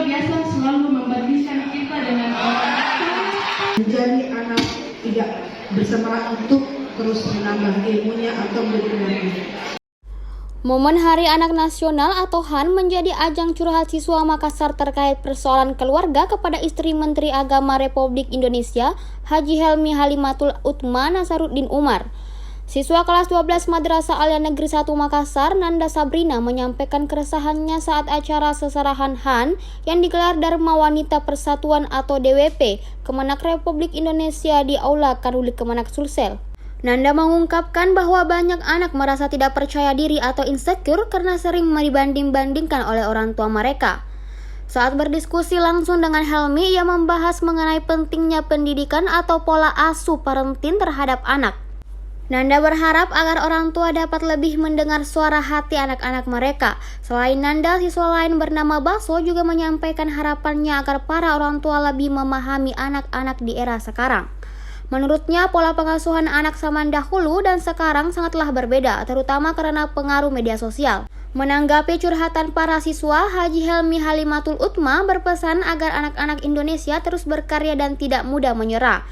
biasa selalu membandingkan kita dengan orang. Menjadi anak tidak bersemangat untuk terus menambah ilmunya atau berkembang. Momen Hari Anak Nasional atau HAN menjadi ajang curhat siswa Makassar terkait persoalan keluarga kepada istri Menteri Agama Republik Indonesia, Haji Helmi Halimatul Utma Nasaruddin Umar. Siswa kelas 12 Madrasah Alia Negeri 1 Makassar, Nanda Sabrina, menyampaikan keresahannya saat acara seserahan HAN yang digelar Dharma Wanita Persatuan atau DWP Kemenak Republik Indonesia di Aula Karulik Kemenak Sulsel. Nanda mengungkapkan bahwa banyak anak merasa tidak percaya diri atau insecure karena sering dibanding-bandingkan oleh orang tua mereka. Saat berdiskusi langsung dengan Helmi, ia membahas mengenai pentingnya pendidikan atau pola asuh parenting terhadap anak. Nanda berharap agar orang tua dapat lebih mendengar suara hati anak-anak mereka. Selain Nanda, siswa lain bernama Baso juga menyampaikan harapannya agar para orang tua lebih memahami anak-anak di era sekarang. Menurutnya, pola pengasuhan anak zaman dahulu dan sekarang sangatlah berbeda, terutama karena pengaruh media sosial. Menanggapi curhatan para siswa, Haji Helmi Halimatul Utma berpesan agar anak-anak Indonesia terus berkarya dan tidak mudah menyerah.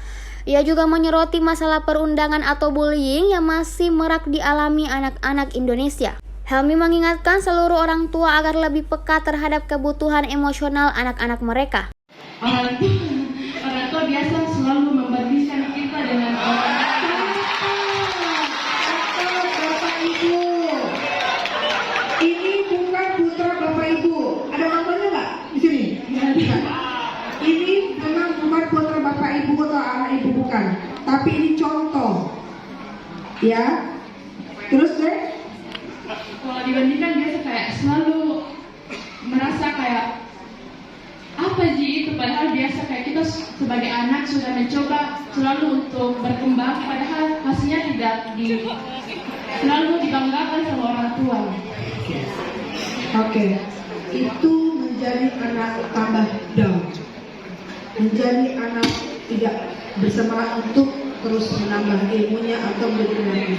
Ia juga menyoroti masalah perundangan atau bullying yang masih marak dialami anak-anak Indonesia. Helmi mengingatkan seluruh orang tua agar lebih peka terhadap kebutuhan emosional anak-anak mereka. Orang tua biasa selalu membandingkan kita dengan orang. Bapak Ibu, ini bukan putra Bapak Ibu. Ada namanya nggak di sini? Ini memang bukan putra Bapak Ibu atau anak Ibu, bukan. Tapi ini contoh, ya. Terus deh. Kalau dibandingkan biasa kayak selalu merasa kayak apa Ji itu, padahal biasa kayak kita sebagai anak sudah mencoba selalu untuk berkembang, padahal hasilnya selalu dibanggakan sama orang tua. Oke. Itu menjadi anak tambah down, menjadi anak tidak bersemangat untuk terus menambah ilmunya atau berkembang.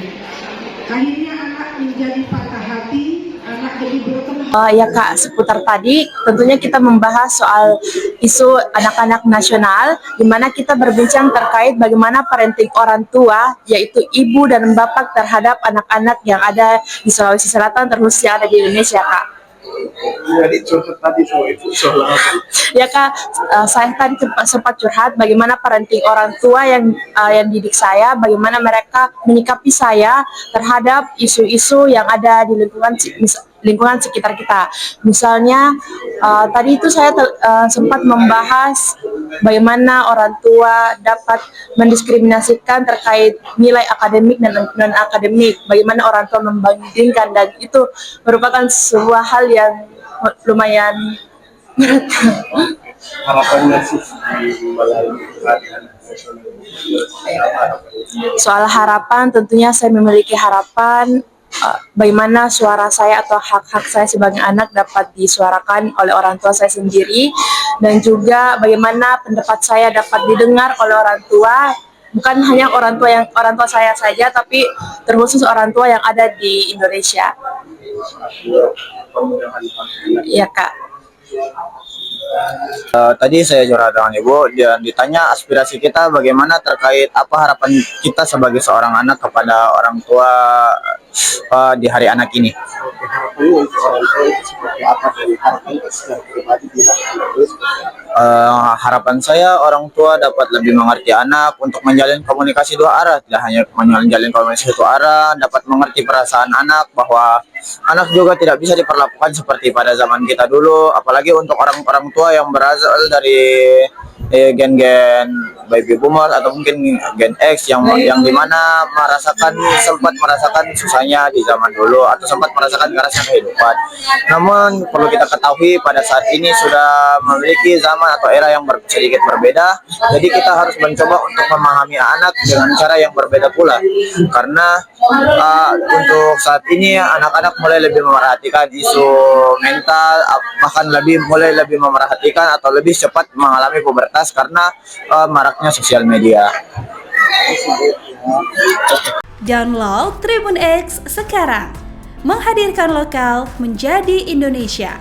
Akhirnya anak menjadi patah hati, anak jadi broken heart. Ya Kak, seputar tadi tentunya kita membahas soal isu anak-anak nasional, di mana kita berbincang terkait bagaimana parenting orang tua, yaitu ibu dan bapak terhadap anak-anak yang ada di Sulawesi Selatan, terkhususnya ada di Indonesia, Kak. Jadi curhat tadi soal apa? Ya Kak, saya tadi sempat curhat bagaimana parenting orang tua yang didik saya, bagaimana mereka menyikapi saya terhadap isu-isu yang ada di lingkungan sekitar kita. Misalnya tadi itu saya sempat membahas bagaimana orang tua dapat mendiskriminasikan terkait nilai akademik dan non-akademik, bagaimana orang tua membandingkan, dan itu merupakan sebuah hal yang lumayan berat. Harapannya sih melalui pelatihan. Soal harapan, tentunya saya memiliki harapan bagaimana suara saya atau hak-hak saya sebagai anak dapat disuarakan oleh orang tua saya sendiri, dan juga bagaimana pendapat saya dapat didengar oleh orang tua, bukan hanya orang tua saya saja, tapi terkhusus orang tua yang ada di Indonesia. Iya Kak. Tadi saya curhat dengan Ibu dan ditanya aspirasi kita bagaimana terkait apa harapan kita sebagai seorang anak kepada orang tua di hari anak ini. Harapannya untuk orang tua itu seperti apa, dari harapan secara pribadi di hari itu? Harapan saya orang tua dapat lebih mengerti anak untuk menjalin komunikasi dua arah, tidak hanya menjalin komunikasi dua arah, dapat mengerti perasaan anak, bahwa anak juga tidak bisa diperlakukan seperti pada zaman kita dulu, apalagi untuk orang-orang tua yang berasal dari gen-gen baby boomer atau mungkin gen X yang dimana sempat merasakan susahnya di zaman dulu atau sempat merasakan kerasnya kehidupan. Namun perlu kita ketahui pada saat ini sudah memiliki zaman atau era yang sedikit berbeda, jadi kita harus mencoba untuk memahami anak dengan cara yang berbeda pula, karena untuk saat ini anak-anak mulai lebih memerhatikan isu mental, bahkan mulai lebih memerhatikan atau lebih cepat mengalami pubertas karena maraknya sosial media. Download Tribun X sekarang, menghadirkan lokal menjadi Indonesia.